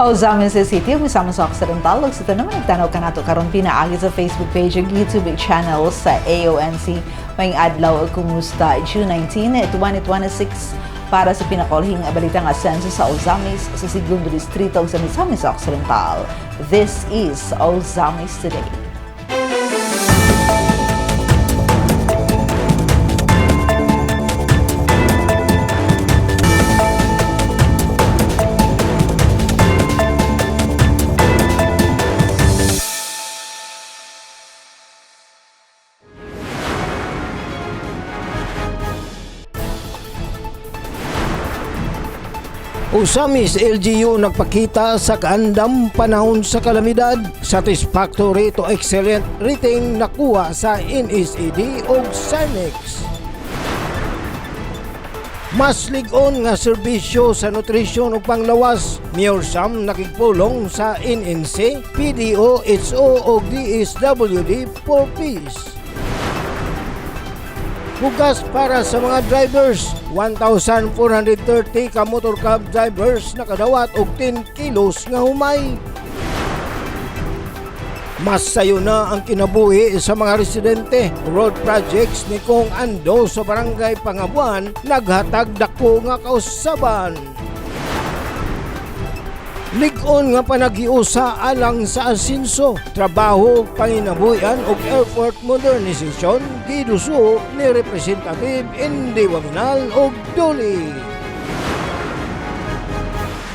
O sa amin sa City, misama sa Occidental, ug sa naman nagtanaw ka nato karon pinaagi sa Facebook page ug YouTube channel sa AONC. May adlaw ug kumusta June 19, 2026 para sa pinakolhing balita nga census sa Ozamis sa segundo distrito sa Misamis Occidental. This is Ozamis Today. Ozamis LGU nagpakita sa kaandam panahon sa kalamidad. Satisfactory to excellent rating nakuha sa NSED o SIMEX. Mas lig-on nga serbisyo sa nutrisyon ug panglawas. Mayor Sam nakigpulong sa NNC, PDO, HO ug DSWD for Peace. Bugas para sa mga drivers, 1,430 ka motor cab drivers nakadawat og 10 kilos nga humay. Mas sayo na ang kinabuhi sa mga residente. Road projects ni Kong Ando sa Barangay Pangabuan naghatag dako nga kausaban. Lig-on nga panagiusa alang sa asinso, trabaho, panginabuhian ug airport modernization giduso ni Representative Indy Waminal ug Duli.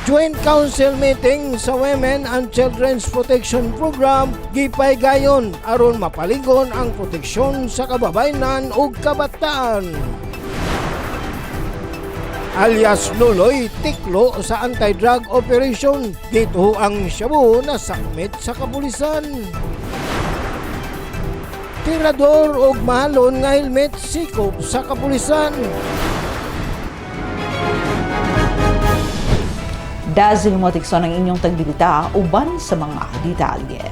Joint Council meeting sa Women and Children's Protection Program gipaygayon aron mapaligon ang proteksyon sa kababayenan ug kabataan. Alias Loloy tiklo sa anti-drug operation. Dito ang shabu na sakmit sa kapulisan. Tirador og mahalon nga helmet sikop sa kapulisan. Dazil mo tikson ang inyong tagbilita uban sa mga detalye.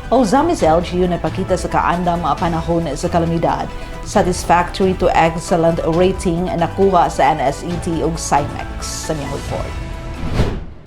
Ozamis LGU napakita sa kaandam panahon sa kalamidad. Satisfactory to excellent rating nakuha sa NSED ug SIMEX sa miyang report.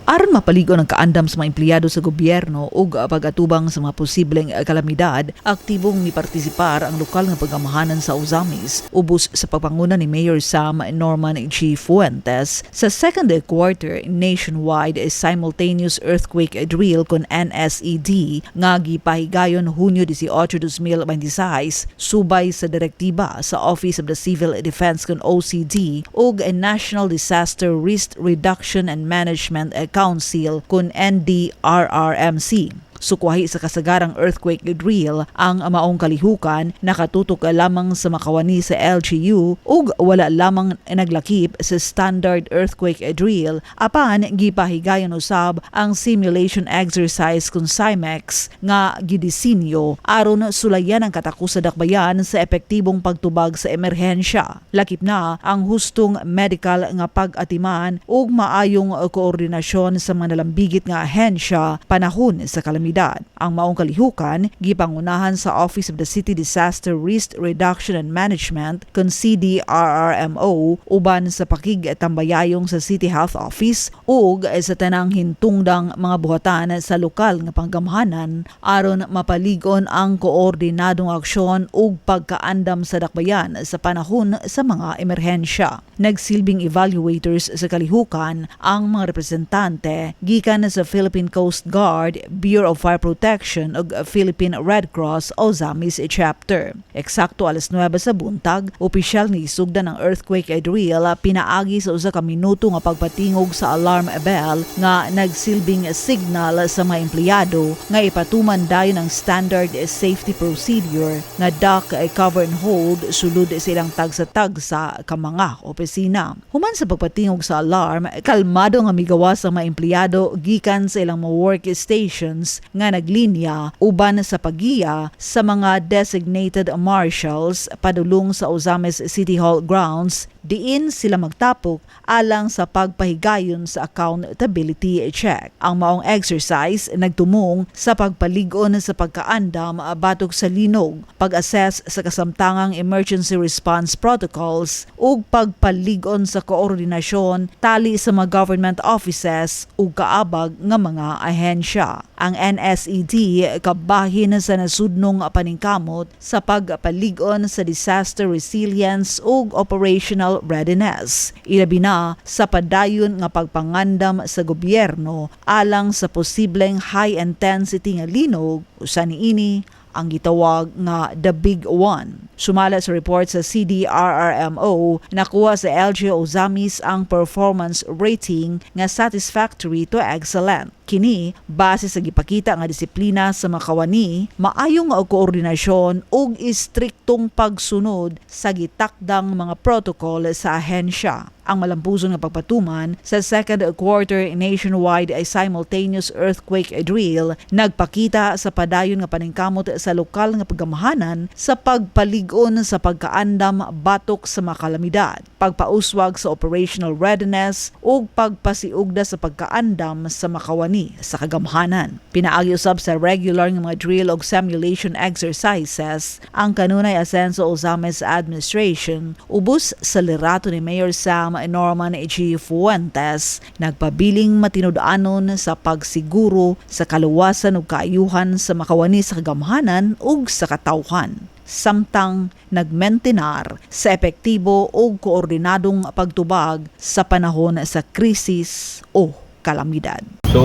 Aron mapaligon ang kaandam sa mga empleyado sa gobyerno ug pag-atubang sa mga posibleng kalamidad, aktibong mipartisipar ang lokal nga pagamahanan sa Ozamis ubos sa pagpanguna ni Mayor Sam Norman G. Fuentes sa second quarter nationwide simultaneous earthquake drill kon NSED nga gipahigayon Hunyo 18, 2026 subay sa direktiba sa Office of the Civil Defense kon OCD ug National Disaster Risk Reduction and Management Council kun NDRRMC. Sukwahi sa kasagarang earthquake drill ang maong kalihukan nakatutok lamang sa makawani sa LGU ug wala lamang naglakip sa standard earthquake drill apan gipahigayon usab ang simulation exercise kun SIMEX nga gidisenyo aron sulayan ang katakus sa dakbayan sa epektibong pagtubag sa emerhensya. Lakip na ang hustong medical nga pag-atiman ug maayong koordinasyon sa mga nalambigit nga ahensya panahon sa kalamidad. Ang maong kalihukan gipangunahan sa Office of the City Disaster Risk Reduction and Management kun CDRRMO uban sa pakigtambayayong sa City Health Office ug sa tanang hintungdang mga buhatan sa lokal nga panggamhanan aron mapaligon ang koordinadong aksyon ug pagkaandam sa dakbayan sa panahon sa mga emerhensya. Nagsilbing evaluators sa kalihukan ang mga representante gikan sa Philippine Coast Guard, Bureau of Fire Protection ug Philippine Red Cross Ozamis Chapter. Eksakto alas 9 sa buntag, opisyal ni isugdan ang earthquake drill pinaagi sa usa ka minuto nga pagpatingog sa alarm bell nga nagsilbing signal sa mga empleyado nga ipatuman dayon ang standard safety procedure nga duck, cover and hold sulod silang tagsa-tagsa ka mga opisina. Human sa pagpatingog sa alarm, kalmado nga migawas ang mga empleyado gikan sa ilang mga workstations nga naglinya uban sa paggiya sa mga designated marshals padulong sa Ozames City Hall grounds diin sila magtapok alang sa pagpahigayon sa accountability check. Ang maong exercise nagtumong sa pagpaligon sa pagkaandam batok sa linog, pag-assess sa kasamtangang emergency response protocols ug pagpaligon sa koordinasyon tali sa mga government offices ug kaabag nga mga ahensya. Ang NSED kabahin sa nasudnong paningkamot sa pagpaligon sa disaster resilience ug operational readiness. Ilabi na sa padayon nga pagpangandam sa gobyerno alang sa posibleng high-intensity nga linog usa niini ang gitawag nga The Big One. Sumala sa report sa CDRRMO, nakuha sa LGU Ozamis ang performance rating nga satisfactory to excellent. Kini base sa gipakita nga disiplina sa makawani, maayong nga koordinasyon ug istriktong pagsunod sa gitakdang mga protocol sa ahensya. Ang malampuzon nga pagpatuman sa second quarter nationwide ay simultaneous earthquake drill nagpakita sa padayon nga paningkamot sa lokal nga pagamahanan sa pagpaligon sa pagkaandam batok sa mga kalamidad, pagpauswag sa operational readiness ug pagpasiugda sa pagkaandam sa makawani sa kagamahanan. Pinaagi usab sa regular nga mga drill ug simulation exercises ang kanunay Asenso Ozames Administration ubos sa liderato ni Mayor Sam Norman G. Fuentes, nagpabiling matinud-anon sa pagsiguro sa kaluwasan ug kaayuhan sa makawani sa kagamahanan ug sa katawhan. Samtang nagmentenar sa epektibo ug koordinadong pagtubag sa panahon sa krisis o kalamidad. So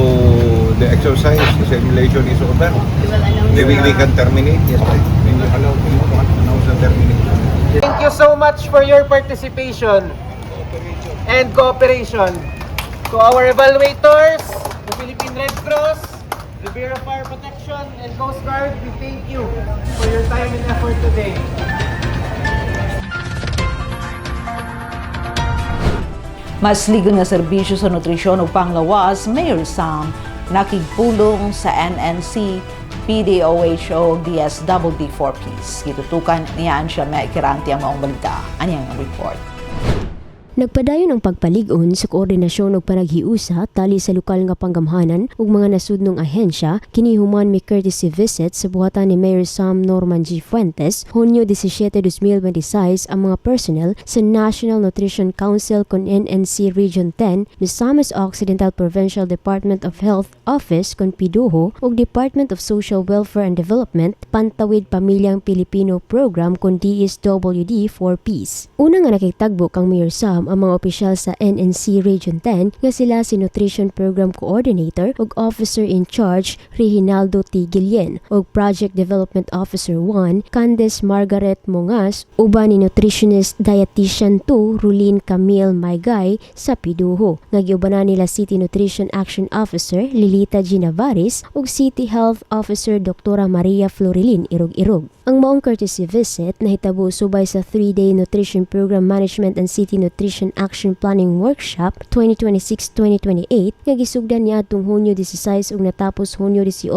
the exercise, the simulation is over. Maybe we can terminate. Yes, right. When you allow me to announce the termination. Thank you so much for your participation and cooperation. To our evaluators, the Philippine Red Cross, the Bureau of Fire Protection, and Coast Guard, we thank you for your time and effort today. Mas ligon nga serbisyo sa nutrisyon ug panglawas, Mayor Sam nakigpulong sa NNC, PDOH o DSWD4Ps. Gitutukan niyan siya may kiranti ang maong balita. Anyang report. Nagpadayon ang pagpaligon sa koordinasyon ug panaghiusa tali sa lokal nga panggamhanan ug mga nasudnong ahensya kini human may courtesy visit sa buhatan ni Mayor Sam Norman G. Fuentes Hunyo 17, 2026 ang mga personnel sa National Nutrition Council kon NNC Region 10, Misamis Occidental Provincial Department of Health Office kon PIDOHO ug Department of Social Welfare and Development Pantawid Pamilyang Pilipino Program kon DSWD 4Ps. Una nga nakitagbo kang Mayor Sam ang mga opisyal sa NNC Region 10 nga sila si Nutrition Program Coordinator ug Officer in Charge Reginaldo T. Guillen ug Project Development Officer 1 Candice Margaret Mongas uban ni Nutritionist Dietitian 2 Rulin Camille Maygay sa PIDOHO. Nagiubanan nila City Nutrition Action Officer Lilita G. Navares ug City Health Officer Dr. Maria Florilin Irog-Irog. Ang maong courtesy visit nahitabo subay sa 3-day Nutrition Program Management and City Nutrition Action Planning Workshop 2026-2028 nga gisugdan niadtong Hunyo 16 ug natapos Hunyo 18,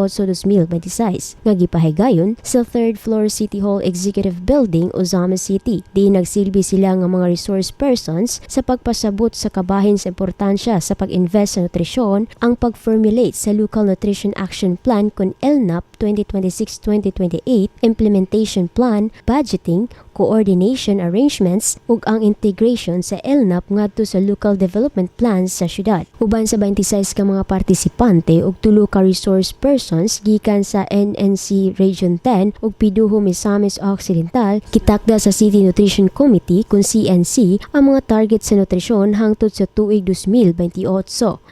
2026 nga gipahigayon sa 3rd floor City Hall Executive Building, Ozames City. Di nagsilbi sila nga mga resource persons sa pagpasabot sa kabahin sa importansya sa pag-invest sa nutrisyon, ang pag-formulate sa Local Nutrition Action Plan kon LNAP 2026-2028, implementation plan, budgeting, coordination arrangements ug ang integration sa LNAP ngadto sa local development plans sa syudad. Uban sa 26 ka mga partisipante ug 2 ka resource persons gikan sa NNC Region 10 ug PIDOHO Misamis Occidental, kitakda sa City Nutrition Committee kun CNC ang mga target sa nutrisyon hangtod sa tuig 2028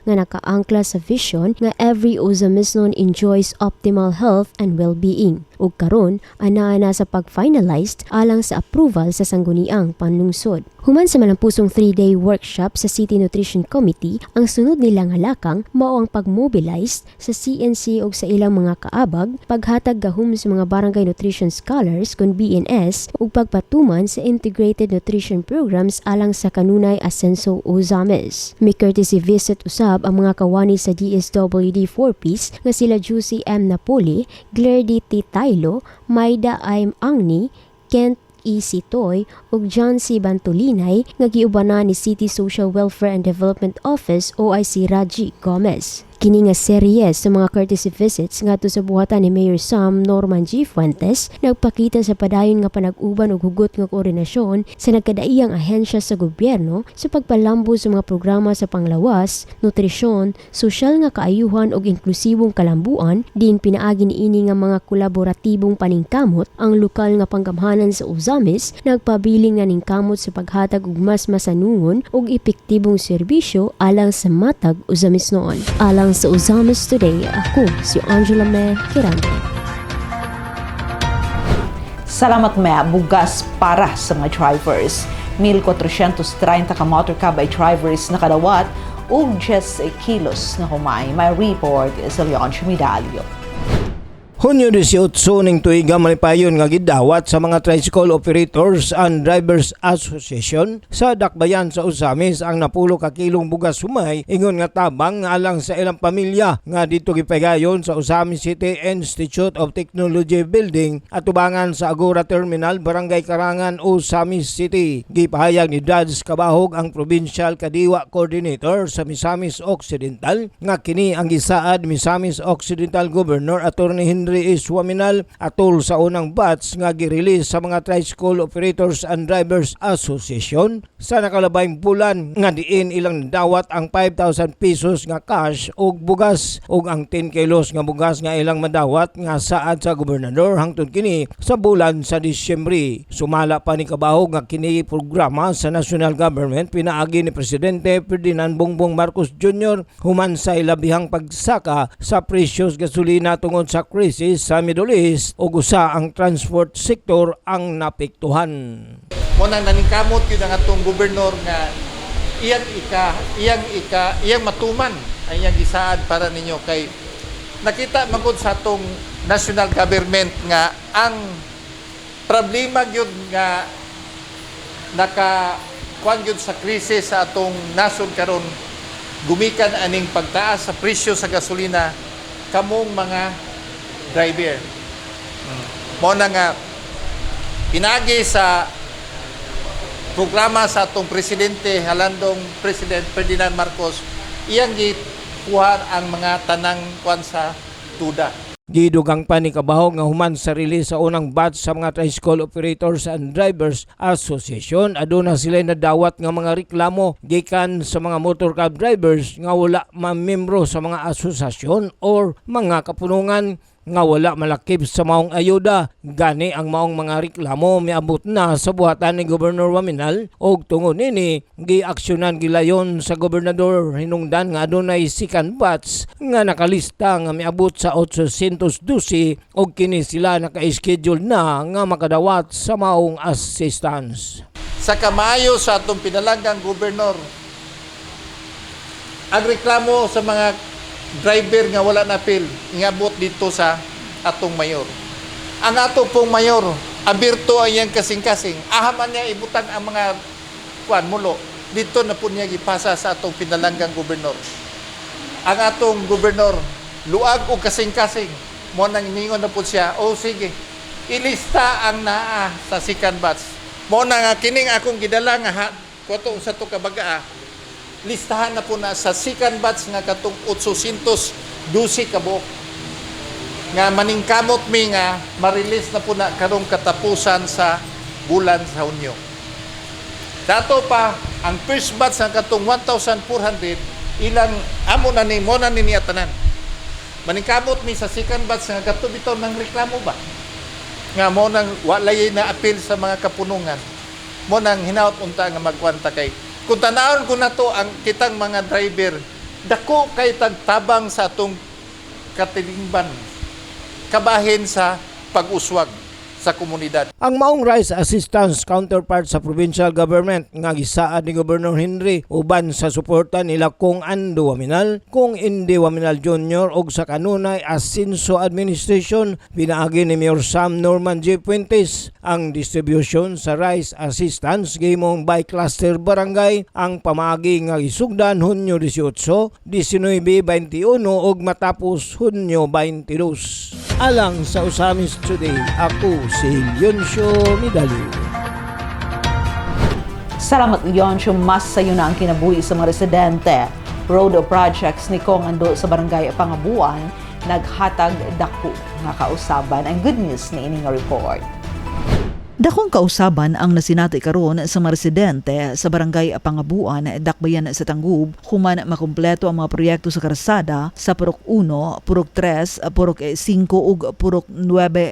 nga nakaangkla sa vision nga every Ozamesnon enjoys optimal health and well-being. Ug karon ana sa pag-finalized alang sa sa approval sa sangguniang panlungsod. Human sa malampusong 3-day workshop sa City Nutrition Committee, ang sunod nilang halakang mao ang pag-mobilize sa CNC o sa ilang mga kaabag, paghatag gahum sa mga barangay nutrition scholars kung BNS ug pagpatuman sa integrated nutrition programs alang sa kanunay asenso o ZAMIS. May courtesy visit usab ang mga kawani sa DSWD 4Ps nga sila Juicy M. Napoli, Claire D. T. Tailo, Maida I. Angni, Kent E. Sitoy ug John C. Bantulinay nga giubanan ni City Social Welfare and Development Office OIC Raji Gomez. Kini nga serye sa mga courtesy visits ngadto sa buhatan ni Mayor Sam Norman G. Fuentes nagpakita sa padayon nga panag-uban ug hugot nga koordinasyon sa nagkadaiyang ahensya sa gobyerno sa pagpalambo sa mga programa sa panglawas, nutrisyon, sosyal nga kaayuhan ug inklusibong kalambuan. Din pinaagi niini nga mga kolaboratibong paningkamot ang lokal nga panggamhanan sa UZAMIS nagpabiling nga ningkamot sa paghatag og mas masanungon ug epektibong serbisyo alang sa matag UZAMIS noon. Alang sa UZAMIS Today, ako si Angela May Kirante. Salamat Mea, bugas para sa mga drivers. 1,430 ka motorcab ay drivers na kadawat ug 10 kilos na humay. May report sa Leon Chumidalio. Hunyo 18 ning tuiga malipayon nga gidawat sa mga Tricycle Operators and Drivers Association sa Dakbayan sa UZAMIS ang napulo ka kilong bugas humay ingon nga tabang alang sa ilang pamilya nga dito gipagayon sa UZAMIS City Institute of Technology Building at tubangan sa Agora Terminal, Barangay Karangan, UZAMIS City. Gipahayag ni Dads Kabahog ang Provincial Kadiwa Coordinator sa Misamis Occidental nga kini ang gisaad Misamis Occidental Governor Attorney Henry Iswaminal atol sa unang batch nga gi-release sa mga Tricycle Operators and Drivers Association sa nakalabayng bulan nga diin ilang dawat ang 5,000 pesos nga cash ug bugas ug ang 10 kilos nga bugas nga ilang madawat nga saad sa gobernador hangtod kini sa bulan sa Disyembre. Sumala pa ni Kabahog nga kini programa sa national government pinaagi ni Presidente Ferdinand Bongbong Marcos Jr. human sa ilabihang pagsaka sa presyos gasolina tungod sa krisis sa Middle East ug usa ang transport sector ang napektuhan. Mo nang naningkamot yun ang atong gobernador nga iyang matuman ang iyang gisaad para ninyo kay nakita magud sa atong national government nga ang problema gyud nga nakakuan gyud sa krisis sa atong nasod karon gumikan aning pagtaas sa presyo sa gasolina kamong mga driver. Mo na nga pinagi sa programa sa atong presidente halandong President Ferdinand Marcos iyang gikuha ang mga tanang kuan sa tuda. Gidugang pa ni Kabahog nga human sa release sa unang batch sa mga Tricycle Operators and Drivers Association aduna sila nadawat nga mga reklamo gikan sa mga motorcab drivers nga wala mamembro sa mga asosasyon or mga kapunungan nga wala malakip sa maong ayuda. Gani ang maong mga reklamo miabot na sa buhatan ni Gobernador Waminal og tungod nini giaksyonan gilayon sa gobernador hinungdan nga adunay second batch nga nakalista nga miabot sa 812 og kini sila naka-schedule na nga makadawat sa maong assistance. Sa kamayo sa atong pinalanggang gobernador ang reklamo sa mga driver nga wala na pil ingabot dito sa atong mayor. Ang ato pong mayor abirto ang iyang kasing-kasing ahaman niya ibutang ang mga kuan mulo dito na po niya gipasa sa atong pinalanggang gobernador. Ang atong gobernador luag o kasing-kasing mo nang ningon na po siya o sige ilista ang naa sa second batch mo na nga kining akong gidala nga kuto sa to kabaga listahan na po na sa second batch nga katong 812 ka buok nga maningkamot mi nga ma-release na po na karong katapusan sa bulan sa Hunyo. Dato pa ang first batch nga katong 1,400 ilang amo na ni mo na ni tanan. Maningkamot mi sa second batch nga kato bitaw nang reklamo ba nga mo nang walay na appeal sa mga kapunungan mo nang hinaut unta nga magkwanta kay kung tanawon ko na to ang kitang mga driver, dako kay tagtabang sa atong katilingban, kabahin sa pag-uswag sa komunidad. Ang maong rice assistance counterpart sa provincial government nga gisaad ni Gobernador Henry uban sa suporta nila Kong Ando Waminal, Kong Indy Waminal Jr. og sa kanunay Asinso Administration pinaagi ni Mayor Sam Norman J. Fuentes. Ang distribution sa rice assistance gihimong by cluster barangay ang pamagi nga gisugdan Hunyo 18, 19-21 ug matapos Hunyo 22. Alang sa Usamis Today, ako si Leoncio Midali. Salamat Leoncio, mas sayo na ang kinabuhi sa mga residente. Road projects ni Kong Ando sa Barangay Pangabuan naghatag dako nga kausaban. Ang good news ni ining report. Dakong kausaban ang nasinati karon sa mga residente sa Barangay Pangabuan, Dakbayan sa Tangub, human makumpleto ang mga proyekto sa karsada sa Purok 1, Purok 3, Purok 5 ug Purok 9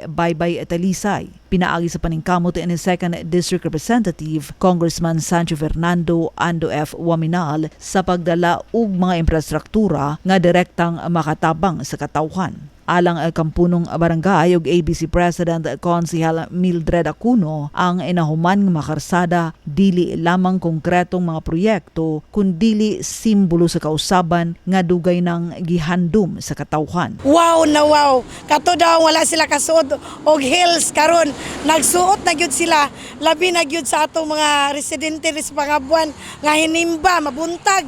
Baybay Talisay. Pinaagi sa paningkamot ni 2nd District Representative Congressman Sancho Fernando Ando F. Waminal sa pagdala og mga infrastruktura nga direktang makatabang sa katawhan. Alang kampunong barangay ug ABC President Consihal Mildred Acuno, ang inahuman nga makarsada dili lamang konkretong mga proyekto kundili simbolo sa kausaban nga dugay ng gihandom sa katawhan. Wow na wow! Kato daw wala sila kasuot og heels karon nagsuot na gyud sila, labi na gyud sa atong mga residente sa Pangabuan nga hinimba mabuntag.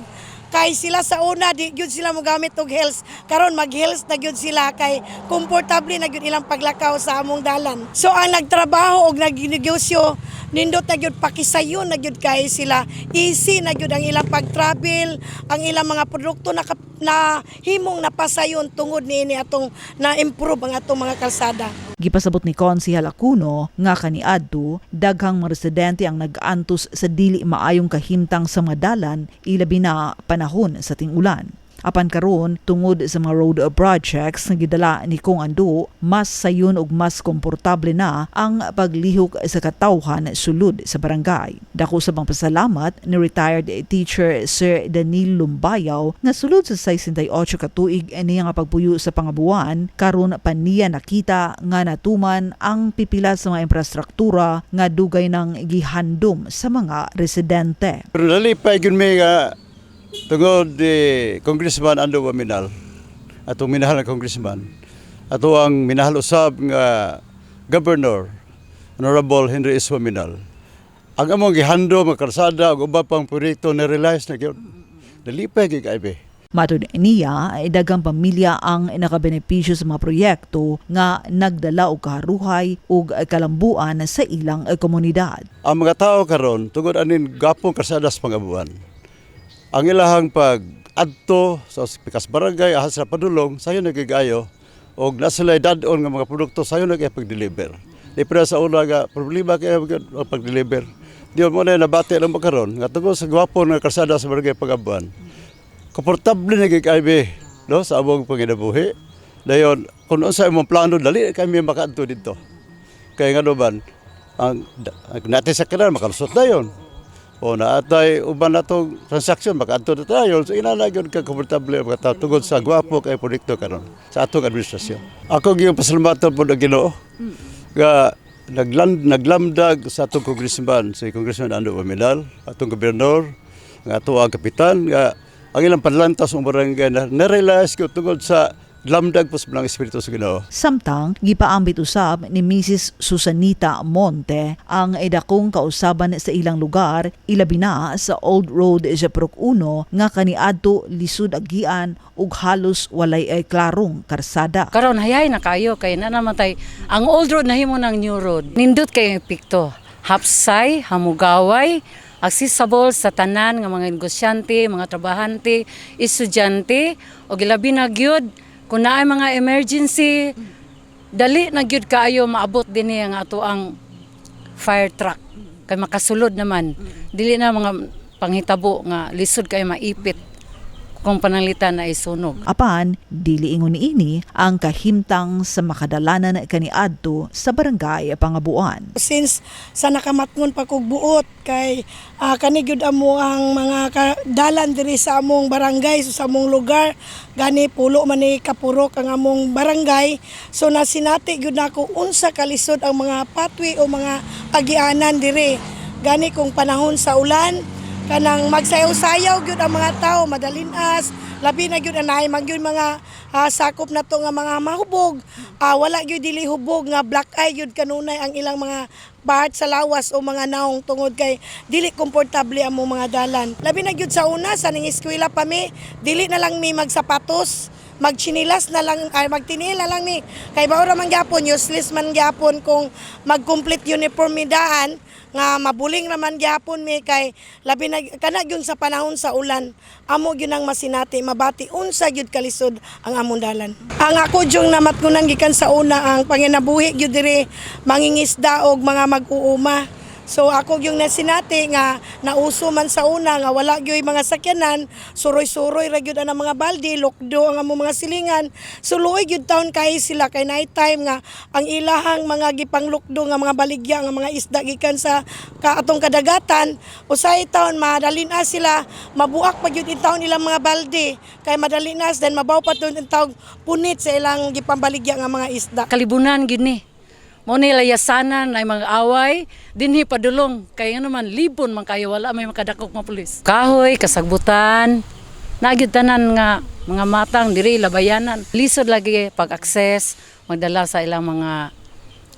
Kay sila sa una di gyud sila mogamit og heels, karon mag-heels na gyud sila kay komportable na gyud ilang paglakaw sa among dalan. So ang nagtrabaho og nagnegosyo nindot na gyud pakisayon na gyud kay sila, easy na gyud ang ilang pag-travel, ang ilang mga produkto na himong napasayon tungod niini atong na-improve ang atong mga kalsada. Gipasabot ni Consihal Acuno nga kaniadto daghang mga residente ang nag-antos sa dili maayong kahimtang sa mga dalan ilabi na panahon sa ting-ulan. Apan karon tungod sa mga road projects nga gidala ni Kong Ando, mas sayon ug mas komportable na ang paglihok sa katawhan sulod sa barangay. Dako sa bang pasalamat ni retired teacher Sir Danil Lumbayaw nga sulod sa 68 ka tuig niya nga pagpuyo sa Pangabuan, karon pa niya nakita nga natuman ang pipila sa mga infrastruktura nga dugay ng gihandom sa mga residente. Pero nalipay yun may tungod di Congressman Ando Waminal, atong minahal na Congressman, ato ang minahal usab nga Governor, Honorable Henry S. Waminal. Ang among gihando mga karsada ug uban pang proyekto na realize na gyud. Nalipay gyud kay Matud niya, ay daghang pamilya ang nakabenepisyo sa mga proyekto nga nagdala og kaharuhay ug kalambuan sa ilang komunidad. Ang mga tao karon tungod anin gapong karsada sa Pangabuan. Ang ilahang pag-adto sa pikas barangay ahas sa padulong sayo nagigayo og nasalay dadon nga mga produkto sayo nagay-pag-deliver. Dipre sa una nga problema kay pag-deliver. Diyon mo na nabati lang magkaron nga tungod sa gwapon nga karsada sa barangay Pangabuan. Komportable na gigaybe no sa among panginabuhi. Dayon kun unsa imong plano dali kami makaadto didto. Kay nga ban ang natin sa kanal makalusot dayon. O naatay uban natong transaksyon makaadto na tayo. So inalagyon ka komportable mga tungod sa gwapo kay proyekto karon sa atong administrasyon. Ako gyud pasalamatan po ang Ginoo nga naglamdag sa atong congressman, si Congressman Ando Waminal, atong gobernador, nga ato ang kapitan nga ang ilang panlantas ng barangay na realize ko tungod sa lamdag po sa mga espiritu sa Ginoo. Samtang gipaambit usab ni Mrs. Susanita Monte ang edakong kausaban sa ilang lugar ilabi na sa Old Road sa Purok 1 nga kaniadto lisod agian ug halos walay klarong karsada. Karon hayay na kayo kay na namatay ang Old Road nahimo ng New Road. Nindot kay pikto. Hapsay, hamugaway, accessible sa tanan nga mga negosyante, mga trabahante, estudyante o gilabi na gyud kung naay mga emergency, dali na gyud kaayo maabot din niya nga ato ang fire truck. Kay makasulod naman. Dili na mga panghitabo nga lisod kayo maipit kung pananglitan na isunog. Apan, dili ingon niini ang kahimtang sa makadalanan kaniadto sa barangay Pangabuan. Since sa nakamatngon pa kog buot kay kani gyud amo ang mga dalan diri sa among barangay, sa among lugar, gani pulo man ni kapurok ang among barangay. So nasinati gyud nako unsa kalisod ang mga patwi o mga agianan diri. Gani kung panahon sa ulan, kanang magsayaw-sayaw gyud ang mga tao, madalinas, labi na gyud anay magyud mga sakop na to nga mga mahubog. Wala gyud dili hubog nga black eye gyud kanunay ang ilang mga part sa lawas o mga naong tungod kay dili komportable ang mga dalan. Labi na gyud sa una sa ning eskwela pa mi, dili na lang mi magsapatos, magchinilas na lang, magtinil na lang ni. Kay maura man gyapon, useless man gyapon kung mag-complete uniform mi daan, nga mabuling naman gyapon mi kay labi na kana gyud sa panahon sa ulan. Amo gyud ang masinati, mabati unsa gyud kalisod ang among dalan. Ang ako jung namatkunan gikan sa una ang panginabuhi gyud diri mangingisda og mga mag-uuma. So ako yung nasinati nga nauso man sa una nga wala gyud mga sakyanan, suroy-suroy ra gyud ang mga balde, lokdo ang among mga silingan. So luoy gyud taon kay sila kay night time nga ang ilahang mga gipanglukdo nga mga baligya nga mga isda gikan sa atong kadagatan, usay taon madalinas sila, mabuak pa gyud taon ilang mga balde kay madalinas then mabaw pa tun taog punit sa ilang gipambaligya nga mga isda. Kalibunan gid ni. Mo ni layasanan ay mga away, dinhi padulong kay ano man libon man kayo wala may makadakop nga pulis. Kahoy, kasagbutan, nagyud tanan nga mga matang diri labayanan. Lisod lagi pag-access, magdala sa ilang mga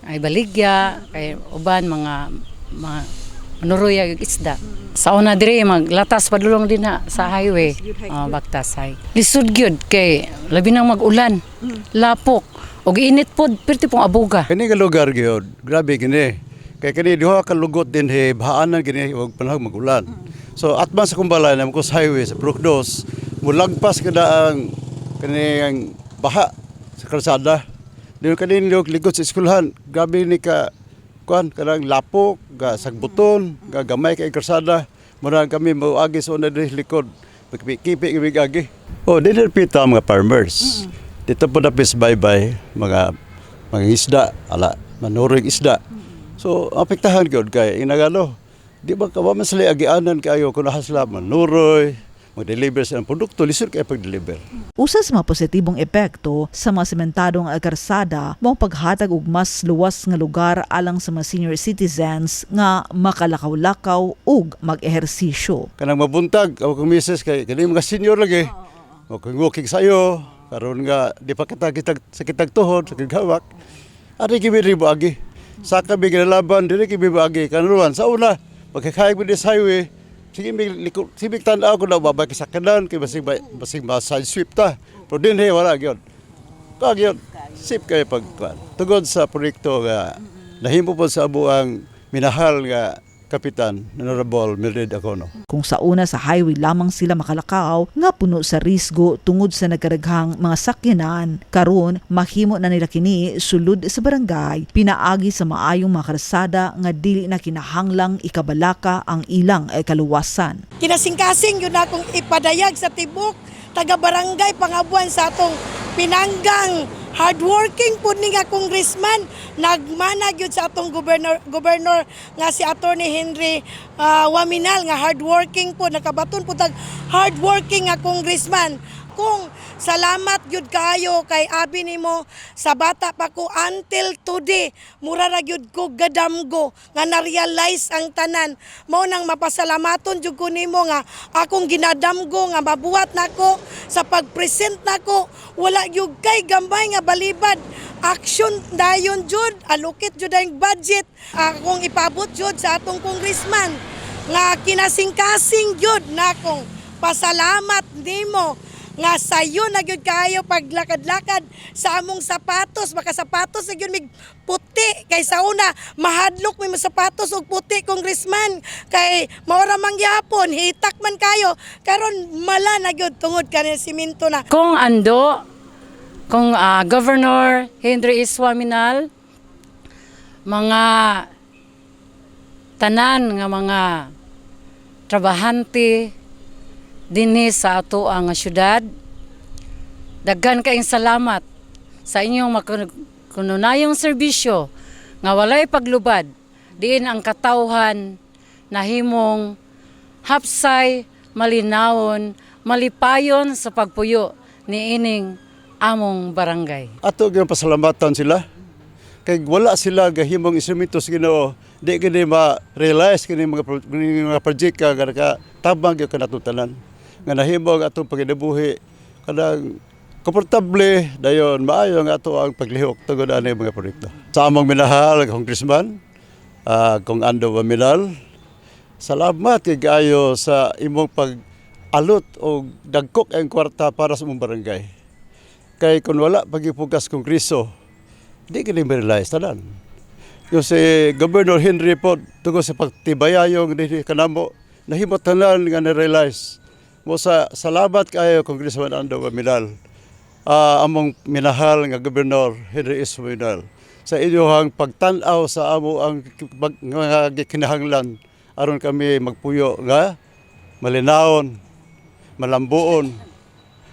ay baligya, kay uban mga manuruya yung isda. Sa una diri maglatas padulong din na sa highway, Bagtas High. Lisod gyud kay labi nang mag-ulan, lapok. Og init pod perti pong abuga. Kani nga lugar gyud, grabe gini. Kay kani duha ka lugot din bahaanan gini og panahon mag-ulan. So atman sa kumbalay na sa highway sa Brook 2, mulagpas kada ang kani ang baha sa kalsada. Dino kani ligot sa eskwelahan, grabe ni ka kuan kanang lapok, ga sagbuton, ga gamay kay kalsada. Murag kami moagi sa una diri likod. Kipi agi. Oh, dinner pita mga farmers. Dito po napis bye-bye mga isda, manuring isda. So, apektahan gyud kay inagano. Di ba kawa man sila agianan kayo kung sila manuroy, mag-deliver sa produkto, lisod kay pag-deliver. Usa sa mga positibong epekto sa mga sementadong karsada mao paghatag og mas luwas nga lugar alang sa mga senior citizens nga makalakaw-lakaw ug mag-ehersisyo. Kanang mabuntag, ako kumises kay kani mga senior lagi. O kung walking sayo, karon nga di pa kita sa kitag tuhod sa kighawak. Ari kimi agi. Sa kami ginalaban dili kimi agi kanuran sa una pagkakayag mo sa highway. Sige mi tan-aw ko na babay sa kanan kay basig side sweep ta. Pero din wala gyud. Kag gyud sip kay pagkuan. Tungod sa proyekto nga nahimo po sa abuang minahal nga Kapitan Honorable Mildred Acono. Kung sa una sa highway lamang sila makalakaw nga puno sa risgo tungod sa nagkaraghang mga sakyanan, karon mahimo na nila kini sulod sa barangay pinaagi sa maayong mga kalsada nga dili na kinahanglang ikabalaka ang ilang kaluwasan. Kinasing-kasing yun akong ipadayag sa tibok taga-barangay Pangabuan sa atong pinanggang hardworking po ni nga congressman, nagmana gyud sa atong gobernador nga si Attorney Henry Waminal nga hardworking po, nakabaton po tag hardworking nga congressman. Kung salamat gyud kayo kay abi nimo sa bata pa ko until today mura ra gyud ko gadamgo nga na-realize ang tanan. Mao nang mapasalamaton jud ko nimo nga akong ginadamgo nga mabuhat nako sa pagpresent nako, wala gyud kay gambay nga balibad. Action dayon jud, allocate jud ang budget akong ipabot jud sa atong congressman nga kinasing-kasing jud nakong pasalamat nimo nga sayo na gyud kayo paglakad-lakad sa among sapatos, baka sapatos na gyud mig puti kay sa una mahadlok may sapatos og puti congressman kay maora man gyapon hitak man kayo karon mala na gyud tungod kanang simento na. Kung Governor Henry Waminal, mga tanan nga mga trabahante dinhi sa ato ang syudad. Daghan kaayong salamat sa inyong makununayong serbisyo nga walay paglubad diin ang katawhan nahimong hapsay, malinawon, malipayon sa pagpuyo ni ining among barangay. Ato gyud pasalamatan sila. Kay wala sila gahimong instrumento sa Ginoo, di kini ma-realize kini mga project ka tabang gyud kanatong tanan. Nga nahimong atong paginabuhi kanang komportable dayon maayo nga ato ang paglihok tungod ani mga proyekto. Sa among minahal Congressman kung Ando Waminal, salamat kay kaayo sa imong pag-alot og dagkok ang kwarta para sa imong barangay. Kay kung wala pagipugas Kongreso, di kini ma-realize tanan. Yung si Governor Henry po, tungkol sa pagtibayayong kanamo, nahimot tanan nga na-realize. Mo sa salamat kayo, Congressman Ando Waminal, among minahal nga Governor Henry S. Waminal, sa inyong pagtanaw sa amo ang mga kinahanglan aron kami magpuyo nga malinawon, malambuon,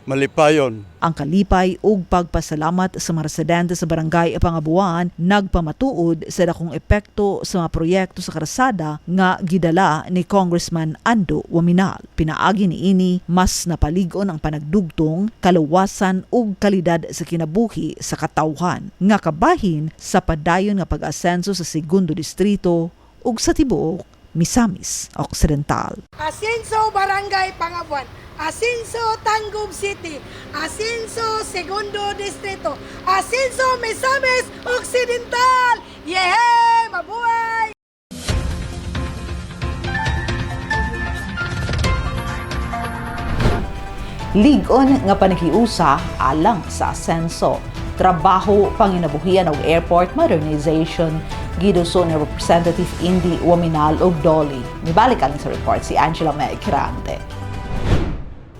malipayon. Ang kalipay ug pagpasalamat sa mga residente sa barangay Pangabuan nagpamatuod sa dakong epekto sa mga proyekto sa karsada nga gidala ni Congressman Ando Waminal. Pinaagi niini mas napalig-on ang panagdugtong, kaluwasan ug kalidad sa kinabuhi sa katawhan nga kabahin sa padayon nga pag-asenso sa segundo distrito ug sa tibuok Misamis Occidental. Asenso Barangay Pangabuan, Asenso Tangub City, Asenso Segundo Distrito, Asenso Misamis Occidental. Yehey! Mabuhay! Ligon nga panagiusa alang sa asenso, trabaho panginabuhian og airport modernization giduso ni Representative Indy Waminal og Dolly. Mibalik aling sa report si Angela Mequirante.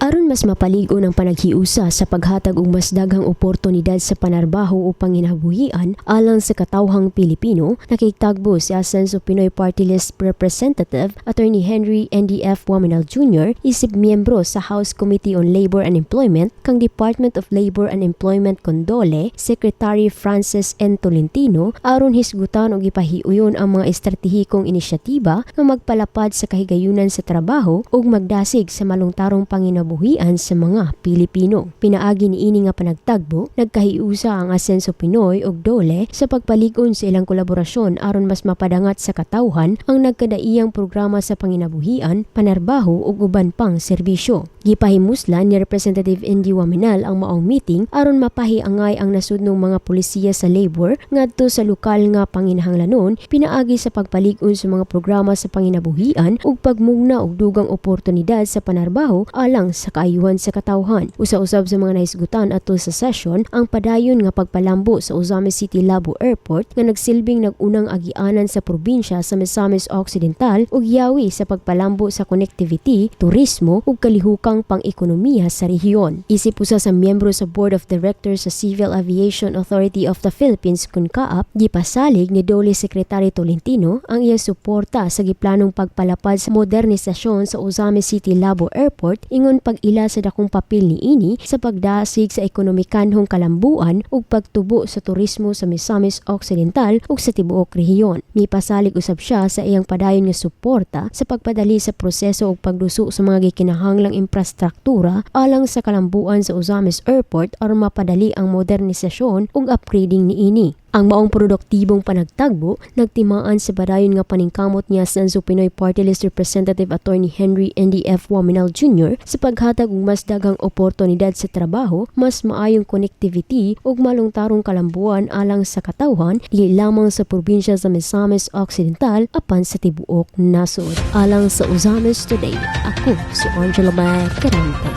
Aron mas mapalig-on ang panaghiusa sa paghatag og mas daghang oportunidad sa panarbaho o panginabuhian alang sa katawhang Pilipino, nakikitagbo si Asenso Pinoy Party List Representative Attorney Henry NDF Waminal Jr. isip miyembro sa House Committee on Labor and Employment kang Department of Labor and Employment Condole, Secretary Francis N. Tolentino aron hisgutan og ipahiuyon ang mga estratehikong inisyatiba nga magpalapad sa kahigayunan sa trabaho ug magdasig sa malungtarong panginabuhian sa mga Pilipino. Pinaagi niini nga panagtagbo, nagkahiusa ang Asenso Pinoy og Dole sa pagpalig-on sa ilang kolaborasyon aron mas mapadangat sa katawhan ang nagkadaiyang programa sa panginabuhian, panarbaho ug uban pang serbisyo. Gipahimuslan ni Representative Indy Waminal ang maong meeting aron mapahiangay ang nasudnong mga pulisiya sa labor ngadto sa lokal nga panginahanglanon, pinaagi sa pagpalig-on sa mga programa sa panginabuhian ug pagmugna og dugang oportunidad sa panarbaho alang sa kaayuhan sa katawhan. Usa-usab sa mga nahisgutan ato sa session ang padayon nga pagpalambo sa Ozamiz City Labo Airport nga nagsilbing nag-unang agianan sa probinsya sa Misamis Occidental ug yawi sa pagpalambo sa connectivity, turismo ug kalihukang pang-ekonomiya sa rehiyon. Isip usa sa miyembro sa Board of Directors sa Civil Aviation Authority of the Philippines (CONCAAP), gipasalig ni Dole Secretary Tolentino ang iyang suporta sa giplanong pagpalapad sa modernisasyon sa Ozamiz City Labo Airport ingon pag-ila sa dakong papel niini sa pagdasig sa ekonomikanhong kalambuan ug pagtubo sa turismo sa Misamis Occidental ug sa tibuok rehiyon. Mipasalig usab siya sa iyang padayon nga suporta sa pagpadali sa proseso ug pagduso sa mga gikinahanglang infrastruktura alang sa kalambuan sa Ozamiz Airport aron mapadali ang modernisasyon ug upgrading niini. Ang maong produktibong panagtagbo nagtimaan sa padayon nga paningkamot niya sa Asenso Pinoy Party List Representative Attorney Henry NDF Waminal Jr. sa paghatag og mas daghang oportunidad sa trabaho, mas maayong connectivity ug malungtarong kalambuan alang sa katawhan dili lamang sa probinsya sa Misamis Occidental apan sa tibuok nasod. Alang sa Ozamiz Today, ako si Angela Mequirante.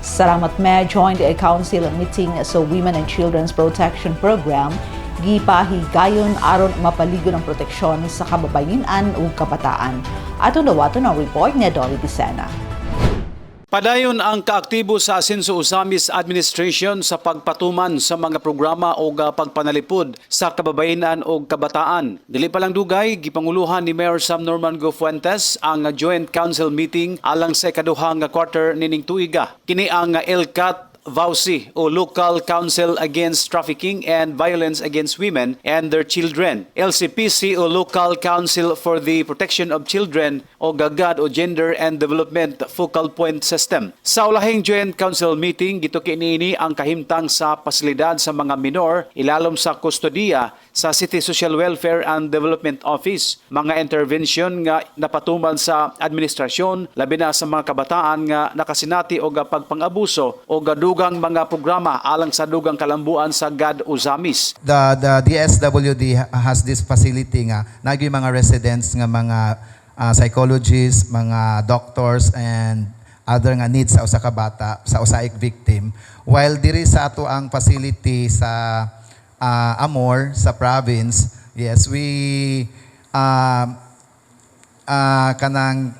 Salamat me joined a council meeting sa Women and Children's Protection Program gipahigayon aron mapaligon ang proteksyon sa kababayen-an ug kabataan. Aton dawaton ang report ni Dolly Dicena. Padayon ang kaaktibo sa Asenso Usamis Administration sa pagpatuman sa mga programa o pagpanalipod sa kababayenan o kabataan. Dili pa lang dugay, gipanguluhan ni Mayor Sam Norman Go Fuentes ang Joint Council meeting alang sa ikaduhang quarter nining tuiga. Kini ang LCAT VAUSI o Local Council Against Trafficking and Violence Against Women and Their Children. LCPC o Local Council for the Protection of Children o GAGAD o Gender and Development Focal Point System. Sa ulahing Joint Council meeting, gituki niini ang kahimtang sa pasilidad sa mga minor ilalom sa kustodiya sa City Social Welfare and Development Office. Mga intervention nga napatuman sa administrasyon, labi na sa mga kabataan nga nakasinati o pagpang-abuso o dugang mga programa alang sa dugang kalambuan sa GAD Usamis. The DSWD has this facility nga nagay mga residents nga mga psychologists, mga doctors and other nga needs sa usa ka bata, sa usaik victim. While diri sa ato ang facility sa Amor sa province, yes, we kanang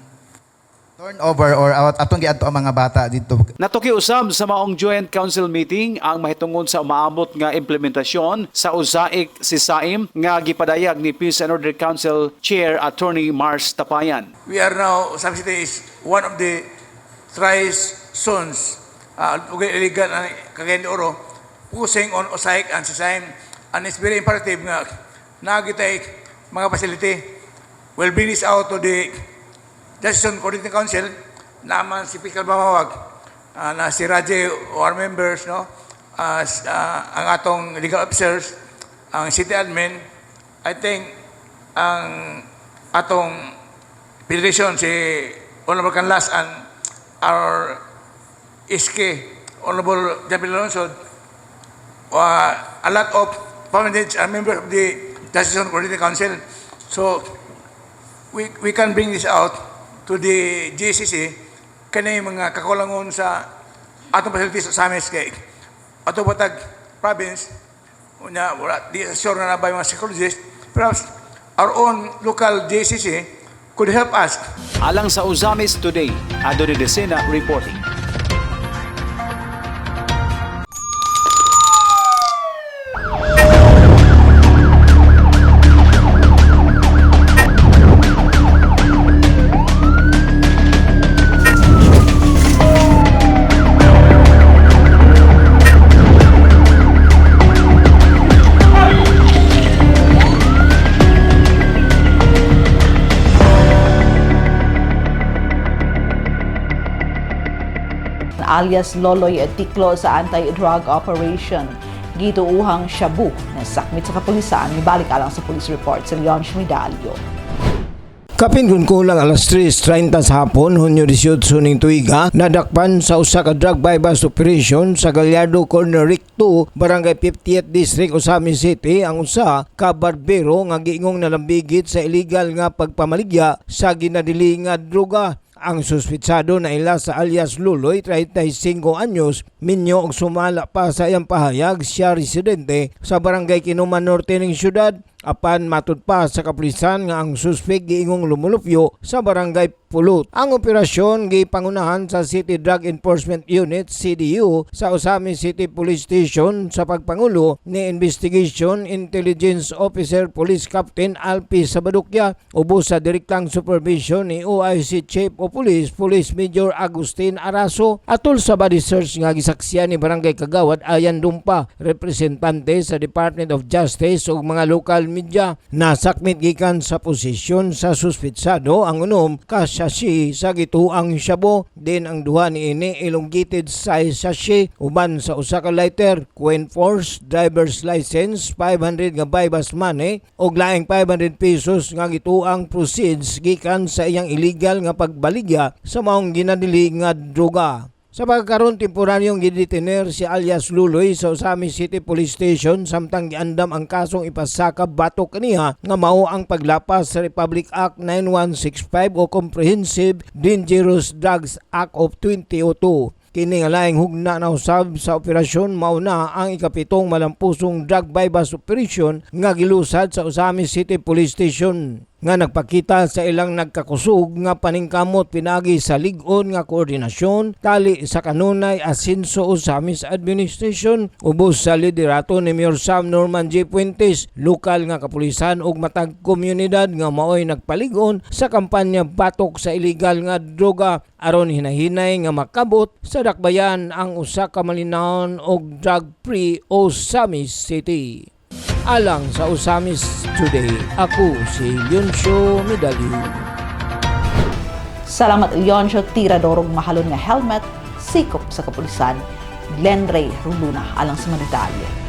turnover or atong giadto ang mga bata dito. Natuki usab sa maong Joint Council meeting ang mahitungod sa umaabot nga implementasyon sa usaik si Saim nga gipadayag ni Peace and Order Council Chair Attorney Mars Tapayan. We are now, Usamis City is one of the tri-zones illegal and Cagayan de Oro focusing on usaik and si Saim, and it's very imperative nga nagitay mga facility will bring this out to the Decision Coordinating Council, naman si Pikal Bamawag, na si Raje or members, no? Ang atong legal officers, ang city admin, I think ang atong federation, si Honorable Canlas and our SK, Honorable Jampil Alonso, a lot of prominent members of the Decision Coordinating Council. So, we can bring this out to the GCC, kanay mga kakulangon sa atong facilities sa Samis kay ato batag province unya wala di sure na nabay mga psychologists. Perhaps our own local GCC could help us. Alang sa Usamis Today, Adoni Decena reporting. alias Loloy Tiklo sa anti-drug operation. Gituuhang shabu na sakmit sa kapulisan, ibalik alang sa police report sa Leon Schmidalio. Kapin kun kulang alas 3:30 sa hapon, Hunyo 18 ning tuiga, nadakpan sa usa ka drug bypass operation sa Gallardo Corner Rick 2, Barangay 50th District, Osamis City, ang usa ka barbero nga giingong nalambigit sa illegal nga pagpamaligya sa ginadili nga droga. Ang suspitsado na ila sa alias Luloy, 35 anyos, minyo og sumala pa sa iyang pahayag, siya residente sa Barangay Kinuman Norte ng syudad. Apan matud pa sa kapulisan nga ang suspek giingong lumulupyo sa Barangay Pulot. Ang operasyon gipangunahan sa City Drug Enforcement Unit CDU sa Osamis City Police Station sa pagpangulo ni Investigation Intelligence Officer Police Captain Alpi Sabadukya ubos sa direktang supervision ni OIC Chief of Police Police Major Agustin Araso. Atol sa body search nga gisaksiyan ni Barangay Kagawad Ayan Dumpa, representante sa Department of Justice ug mga local media, nasakmit gikan sa posisyon sa suspitsado ang unom ka sachet sa gituang shabu, din ang duha niini elongated size sachet uban sa usa ka lighter, coin force, driver's license, 500 nga bypass money ug laing 500 pesos nga gituang proceeds gikan sa iyang illegal nga pagbaligya sa maong ginadili nga droga. Sa pagkaroon, temporaryong gidetiner si alias Luloy sa Osamis City Police Station samtang giandam ang kasong ipasakab batok kaniha nga mao ang paglapas sa Republic Act 9165 o Comprehensive Dangerous Drugs Act of 2002. Kini nga laing hugna na usab sa operasyon mao na ang ikapitong malampusong drug bypass operation nga gilusad sa Osamis City Police Station. nga nagpakita sa ilang nagkakusog nga paningkamot pinagi sa lig-on nga koordinasyon tali sa kanunay asenso Ozamis Administration ubos sa liderato ni Mayor Sam Norman J. Puentes, lokal nga kapulisan ug matag komunidad nga maoy nagpalig-on sa kampanya batok sa illegal nga droga aron hinahinay nga makabot sa dakbayan ang usa ka malinawon og drug-free Ozamis City. Alang sa Ozamis Today, ako si Leoncio Medalio. Salamat Leoncio, tiradorong mahalon nga helmet, sikop sa kapulisan, Glenn Ray Ruluna alang sa detalye.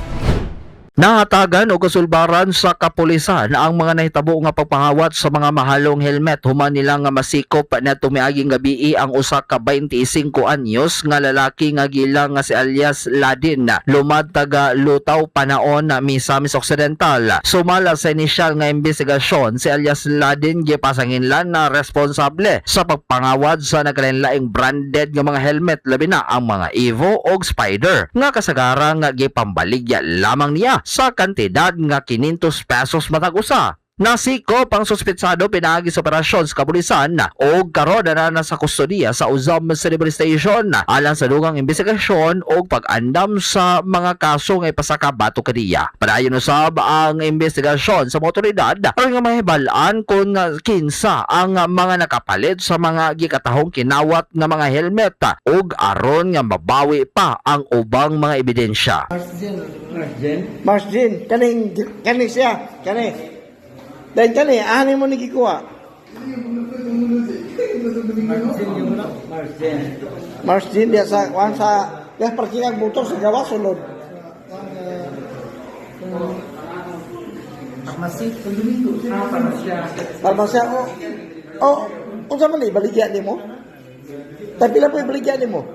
Nahatagan o kasulbaran sa kapulisan ang mga nahitabo nga pagpangawat sa mga mahalong helmet human nila nga masikop na tumiaging gabi ang usa ka 25 anyos nga lalaki nga gilang nga si alias Ladin, lumad taga Lutaw Panaon, Misamis Occidental. Sumala sa inisyal nga investigasyon, si alias Ladin gipasanginlan na responsable sa pagpangawat sa nagkalainlaing branded nga mga helmet labi na ang mga Evo o Spider nga kasagara nga gipambaligya lamang niya sa kantidad nga 500 pesos matag usa. Nasikop ang suspetsado pinaagi sa operasyon sa kapulisan o karon na sa kustodiya sa Ozamis City Station alang sa dugang investigasyon o pag-andam sa mga kaso nga ipasaka batok kaniya. Padayon usab ang investigasyon sa otoridad aron nga mahibalaan kung kinsa ang mga nakapalit sa mga gikatahong kinawat nga mga helmet ug aron nga mabawi pa ang ubang mga ebidensya. Marsden, kani siya, kani. Dahil kani, ani mo nagkikuha. Marsden, dia sa parkingan motor sa gawa sulod. Farmasya, kung saan mali, baligyan ni mo? Tapi pila po yung baligyan ni mo?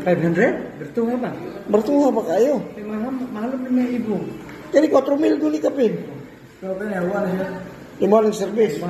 500? Bertuha ba? Bertuha ba kayo? Mahal na may ibo. Kani 4,000 guni kapin. Imo ang service.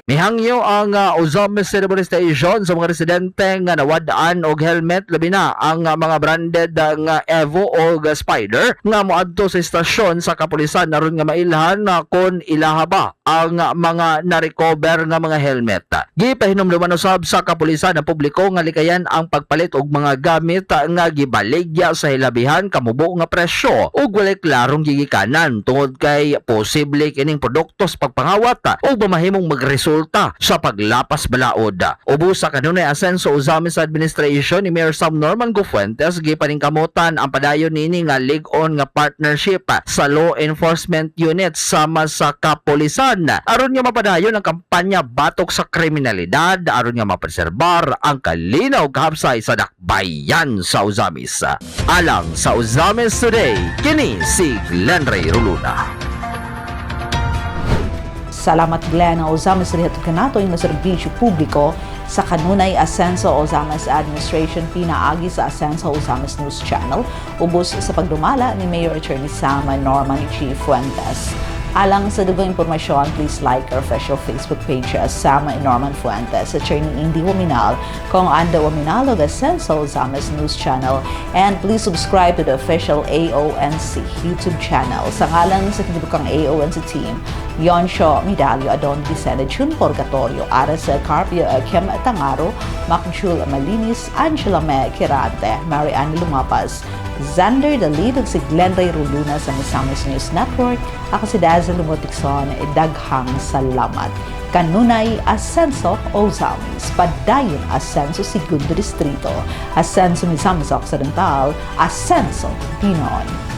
Mihangyo ang Ozamis City Station sa mga residente nga nawadaan og helmet labi na ang mga branded nga Evo o Spider nga moadto sa istasyon sa kapulisan aron nga mailhan kon ilaha ba ang mga na-recover nga mga helmet. Gipahinumduman usab sa kapulisan ang publiko nga likayan ang pagpalit og mga gamit nga gibaligya sa hilabihan kamubo nga presyo ug walay klarong gigikanan tungod kay posible kining produkto sa pagpangawat o mahimong magresulta sa paglapas balaod. Ubos sa kanunay asenso Ozamis Administration ni Mayor Sam Norman Gufuentes gipaningkamutan ang padayon nini nga lig-on nga partnership sa law enforcement unit sama sa kapulisan aron nga mapadayon ang kampanya batok sa kriminalidad aron nga mapreserbar ang kalinaw kahapsay sa dakbayan sa Ozamis. Alang sa Ozamis Today, kini si Glenn Ray Ruluna. Salamat Glenn, ang Ozamis Rihato Kanatoy na serbisyo publiko sa kanunay asenso Ozamis Administration pinaagi sa asenso Ozamis News Channel ubos sa pagdumala ni Mayor Attorney Sam Norman G. Fuentes. Alang sa dugang impormasyon, please like our official Facebook page as Sam Norman Fuentes, Attorney Indy Waminal, Kong Anda Waminal of Asenso Ozamis News Channel, and please subscribe to the official AONC YouTube channel. Sa ngalan sa kinibukang AONC team, Leoncio Medalio, Adon Vicente, Jun Purgatorio, Aras Carpio, Kim Tangaro, Macjul Malinis, Angela Me Kirante, Mary Ann Lumapas, Xander Dalid, si Glenn Ray Ruluna sa Misamis News Network. Ako si Dazzle Lumotikson, daghang salamat. Kanunay Asenso Ozamis, padayon Asenso Segundo Distrito, Asenso Misamis Occidental, Asenso Pinoy.